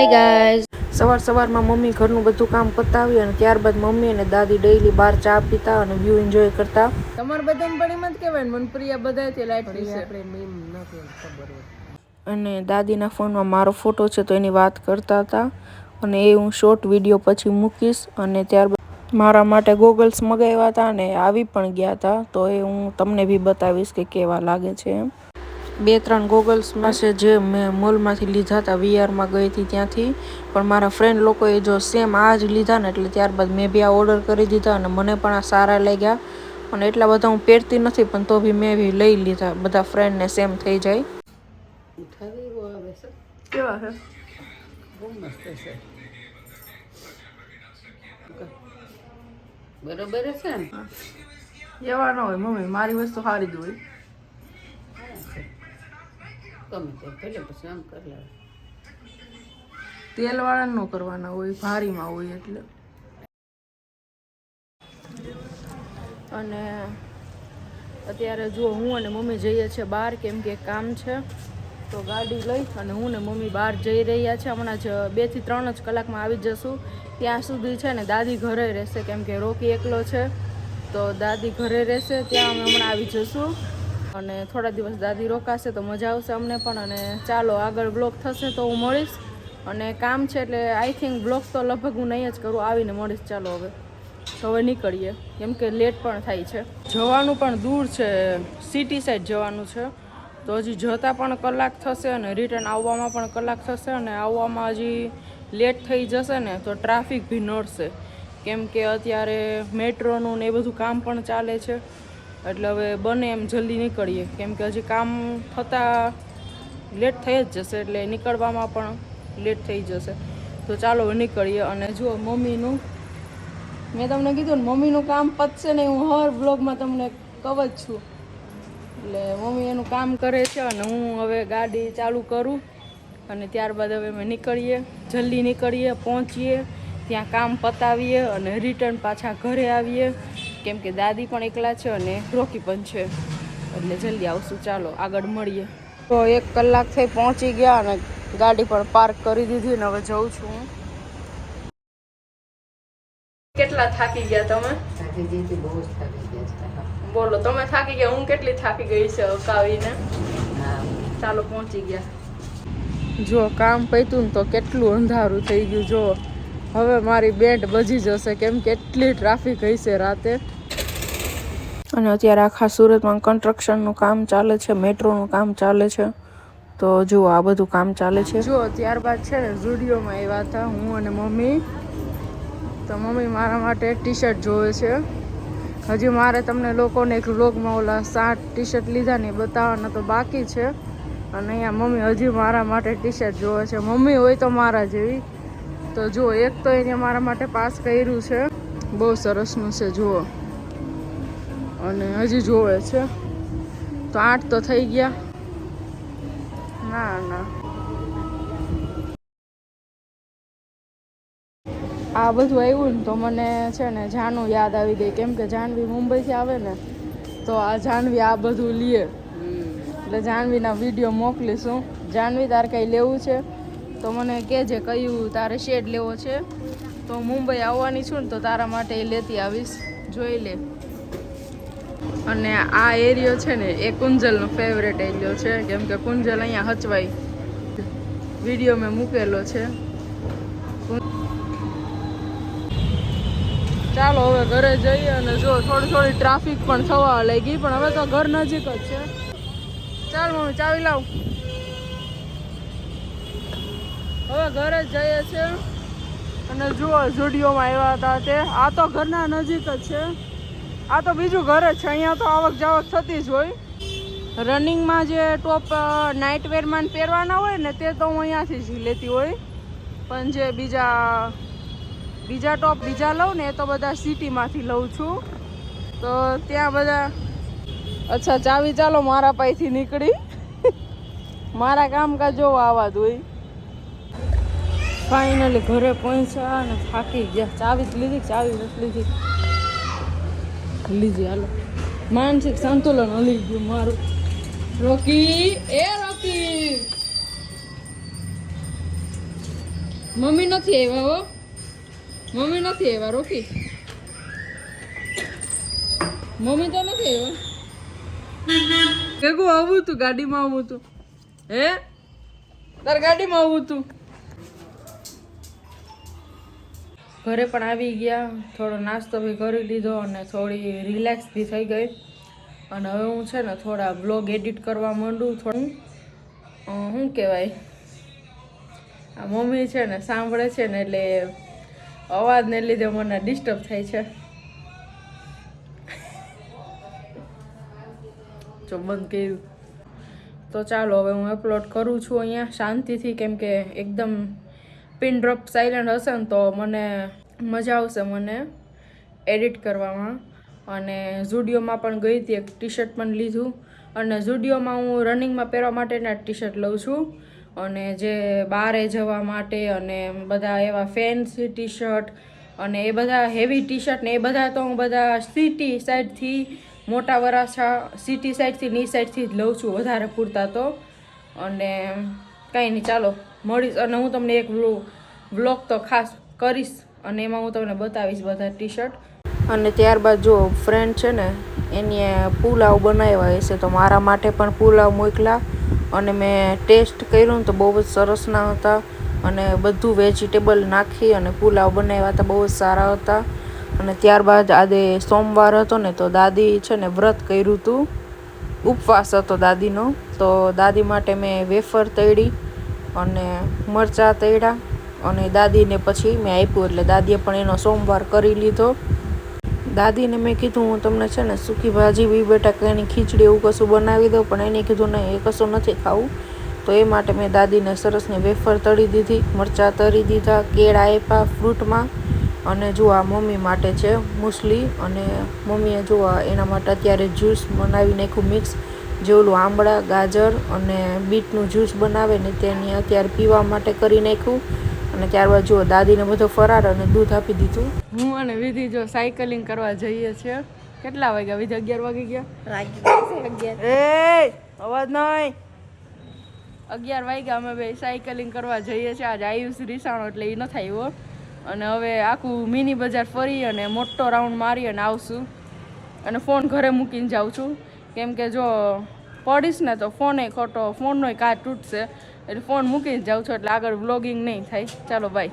Hi guys, સવારમાં mummy ઘરનું બધું કામ પતાવી અને ત્યારબાદ મમ્મી અને દાદી ડેઈલી બહાર ચા પીતા અને વ્યૂ એન્જોય કરતા. તમારે બધાને પણ એમ જ કહેવાય ને, મનપ્રિયા બધાથી લાઈટ વિશે આપણે એમ ન ખબર હોય. અને દાદીના ફોનમાં મારો ફોટો છે તો એની વાત કરતા હતા અને એ હું શોર્ટ વિડીયો પછી મૂકીશ. અને ત્યારબાદ મારા માટે ગોગલ્સ મગાવ્યા હતા અને આવી પણ ગયા હતા, તો એ હું તમને બી બતાવીશ કે કેવા લાગે છે એમ. 2-3 ગોગલ્સમાં છે જે મેં મોલમાંથી લીધા હતા, વીઆરમાં ગઈ હતી ત્યાંથી. પણ મારા ફ્રેન્ડ લોકોએ જો સેમ આ જ લીધા ને, એટલે ત્યારબાદ મેં બી આ ઓર્ડર કરી દીધા અને મને પણ આ સારા લાગ્યા. અને એટલા બધા હું પહેરતી નથી પણ તો બી મેં બી લઈ લીધા, બધા ફ્રેન્ડને સેમ થઈ જાય. કેવા છે? બહુ મસ્ત છે. બરોબર છે ને? એવા ન હોય મમ્મી, મારી વસ્તુ સારી જ હોય. ગમે તે ભલે પછી આમ કરી લે. તેલવાળા ન કરવાના હોય, ભારીમાં હોય એટલે. અને અત્યારે જો હું અને મમ્મી જઈએ છીએ બહાર, કેમ કે કામ છે. તો ગાડી લઈ અને હું ને મમ્મી બહાર જઈ રહ્યા છે. હમણાં જ 2 થી 3 જ કલાકમાં આવી જશું. ત્યાં સુધી છે ને દાદી ઘરે રહેશે, કેમ કે રોકી એકલો છે. તો દાદી ઘરે રહેશે, ત્યાં અમે હમણાં આવી જશું. અને થોડા દિવસ દાદી રોકાશે તો મજા આવશે અમને પણ. અને ચાલો આગળ બ્લોગ થશે તો હું મળીશ. અને કામ છે એટલે આઈ થિંક બ્લોગ તો લગભગ હું નહીં જ કરું, આવીને મળીશ. ચાલો હવે નીકળીએ, કેમ કે લેટ પણ થાય છે. જવાનું પણ દૂર છે, સિટી સાઈડ જવાનું છે. તો હજી જતાં પણ કલાક થશે અને રિટર્ન આવવામાં પણ કલાક થશે. અને આવવામાં હજી લેટ થઈ જશે ને તો ટ્રાફિક બી નડશે, કેમ કે અત્યારે મેટ્રોનું ને એ બધું કામ પણ ચાલે છે. એટલે હવે બને એમ જલ્દી નીકળીએ, કેમ કે હજી કામ થતાં લેટ થઈ જ જશે, એટલે નીકળવામાં પણ લેટ થઈ જશે. તો ચાલો નીકળીએ. અને જુઓ મમ્મીનું, મેં તમને કીધું ને મમ્મીનું કામ પતશે ને, હું હર બ્લોગમાં તમને કહું જ છું. એટલે મમ્મી એનું કામ કરે છે અને હું હવે ગાડી ચાલુ કરું અને ત્યારબાદ હવે અમે નીકળીએ, જલ્દી નીકળીએ, પહોંચીએ ત્યાં, કામ પતાવીએ અને રિટર્ન પાછા ઘરે આવીએ, કેમ કે દાદી પણ એકલા છે અને રોકી પણ છે. એટલે જલ્દી આવશું. ચાલો આગળ મળીએ. તો 1 કલાક થઈ પહોંચી ગયા અને ગાડી પણ પાર્ક કરી દીધી ને હવે જઉં છું હું. કેટલા થાકી ગયા તમે? થાકી ગઈ હતી, બહુ જ થાકી ગયા. બોલો, તમે થાકી ગયા, હું કેટલી થાકી ગઈ છે હકાવીને. ચાલો પહોંચી ગયા. જો કામ પત્યું ને તો કેટલું અંધારું થઈ ગયું. જો હવે મારી બેન્ડ બજી જશે, કેમ કે એટલી ટ્રાફિક હશે રાતે. અને અત્યારે આખા સુરતમાં કન્સ્ટ્રક્શનનું કામ ચાલે છે, મેટ્રોનું કામ ચાલે છે. તો જુઓ આ બધું કામ ચાલે છે. જો ત્યારબાદ છે ને ઝુડિયોમાં આવ્યા હતા હું અને મમ્મી. તો મમ્મી મારા માટે ટી શર્ટ જોવે છે. હજી મારે તમને લોકોને એક વ્લોગમાં ઓલા 7 ટી શર્ટ લીધા ને બતાવવાના તો બાકી છે. અને અહીંયા મમ્મી હજી મારા માટે ટી શર્ટ જોવે છે. મમ્મી હોય તો મારા જેવી. તો જુઓ, એક તો એને મારા માટે પાસ કર્યું છે, બહુ સરસનું છે જુઓ. અને હજી જોવે છે. તો 8 તો થઈ ગયા. ના આ બધું આવ્યું ને તો મને છે ને જાનુ યાદ આવી ગઈ, કેમ કે જાનવી મુંબઈથી આવે ને તો આ જાનવી આ બધું લે. એટલે જાનવીના વિડીયો મોકલીશું. જાનવી, તારે કંઈ લેવું છે તો મને કહેજે, કયું તારે શેડ લેવો છે. તો મુંબઈ આવવાની છું ને તો તારા માટે એ લેતી આવીશ, જોઈ લે. અને આ એરિયો છે ને એ કુંજલનો ફેવરેટ એરિયો છે, કેમ કે કુંજલ અહીંયા હચવાય. વિડીયો મેં મૂકેલો છે. ચાલો હવે ઘરે જઈએ. અને જો થોડી ટ્રાફિક પણ થવા લાગી, પણ હવે તો ઘર નજીક જ છે. ચાલ મમ્મી, ચાવી લાવ. હવે ઘરે જ જઈએ છે. અને જુઓ ઝુડિયોમાં આવ્યા હતા તે, આ તો ઘરના નજીક જ છે. આ તો બીજું ઘર જ છે, અહીંયા તો આવક જાવક થતી જ હોય. રનિંગમાં જે ટોપ નાઇટ વેરમાં પહેરવાના હોય ને તે તો હું અહીંયાથી જ લેતી હોય. પણ જે બીજા ટોપ લઉં ને એ તો બધા સિટીમાંથી લઉં છું. તો ત્યાં બધા, અચ્છા ચાવી ચાલો મારા પાસેથી નીકળી. મારા કામકાજ જોવો આવા જ હોય. ફાઇનલી ઘરે પહોંચ્યા અને થાકી ગયા. ચાવી જ લીધી, ચાવી નથી લીધી. હાલો, માનસિક સંતુલન હલી ગયું મારું. રોકી. મમ્મી નથી આવ્યા હો, મમ્મી નથી આવ્યા રોકી, મમ્મી તો નથી આવ્યા. કેગું આવું તું ગાડીમાં આવું તું હે તાર ગાડીમાં આવું તું. ઘરે પણ આવી ગયા, થોડો નાસ્તો બી કરી લીધો અને થોડી રિલેક્સ બી થઈ ગઈ. અને હવે હું છે ને થોડા બ્લોગ એડિટ કરવા માંડું. થોડું શું કહેવાય, આ મમ્મી છે ને સાંભળે છે ને એટલે અવાજને લીધે મને ડિસ્ટર્બ થાય છે. જો બંધ કર્યું તો ચાલો હવે હું અપલોડ કરું છું અહીંયા શાંતિથી, કેમ કે એકદમ પિન ડ્રોપ સાયલેન્ટ હશે ને તો મને મજા આવશે મને એડિટ કરવામાં. અને ઝુડિયોમાં પણ ગઈ હતી, એક ટી શર્ટ પણ લીધું. અને ઝુડિયોમાં હું રનિંગમાં પહેરવા માટેના ટી શર્ટ લઉં છું, અને જે બહારે જવા માટે અને બધા એવા ફેન્સી ટી શર્ટ અને એ બધા હેવી ટી શર્ટ ને એ બધા તો હું બધા સિટી સાઈડથી, મોટા વરાછા સિટી સાઈડથી ની સાઈડથી જ લઉં છું વધારે પૂરતા તો. અને કાંઈ નહીં, ચાલો મળીશ. અને હું તમને એક વ્લોગ તો ખાસ કરીશ અને એમાં હું તમને બતાવીશ બધા ટી શર્ટ. અને ત્યારબાદ જો ફ્રેન્ડ છે ને એને પુલાવ બનાવ્યા હશે તો મારા માટે પણ પુલાવ મોકલા. અને મેં ટેસ્ટ કર્યું ને તો બહુ જ સરસના હતા, અને બધું વેજીટેબલ નાખી અને પુલાવ બનાવ્યા હતા, બહુ જ સારા હતા. અને ત્યારબાદ આજે સોમવાર હતો ને તો દાદી છે ને વ્રત કર્યું હતું, ઉપવાસ હતો દાદીનો. તો દાદી માટે મેં વેફર તળી અને મરચાં તળ્યા અને દાદીને પછી મેં આપ્યું, એટલે દાદીએ પણ એનો સોમવાર કરી લીધો. દાદીને મેં કીધું હું તમને છે ને સૂકી ભાજી બી બટાકાની ખીચડી એવું કશું બનાવી દઉં, પણ એને કીધું નહીં, એ કશું નથી ખાવું. તો એ માટે મેં દાદીને સરસની વેફર તળી દીધી, મરચાં તળી દીધા, કેળા આપ્યા ફ્રૂટમાં. અને જો આ મમ્મી માટે છે મુસલી, અને મમ્મીએ જો એના માટે અત્યારે જ્યુસ બનાવી નાખ્યું મિક્સ, જે ઓલું આંબળા, ગાજર અને બીટનું જ્યુસ બનાવે ને તેની અત્યારે પીવા માટે કરી નાખ્યું. અને ત્યારબાદ જો દાદીને બધો ફરાર અને દૂધ આપી દીધું. હું અને વિધિ જો સાયકલિંગ કરવા જઈએ છીએ. કેટલા વાગ્યા વિધિ? 11 વાગી ગયા. એ અવાજ નહીં. 11 વાગ્યા અમે બે સાયકલિંગ કરવા જઈએ છીએ. આજે આયુષ રીસાણો એટલે એ નથી આવ્યો. અને હવે આખું મિની બજાર ફરી અને મોટો રાઉન્ડ મારી અને આવશું. અને ફોન ઘરે મૂકીને જાઉં છું, કેમ કે જો પડીશ ને તો ફોને ખોટો, ફોનનો કાચ તૂટશે. એટલે ફોન મૂકીને જાઉં છું, એટલે આગળ વ્લોગિંગ નહીં થાય. ચાલો બાય.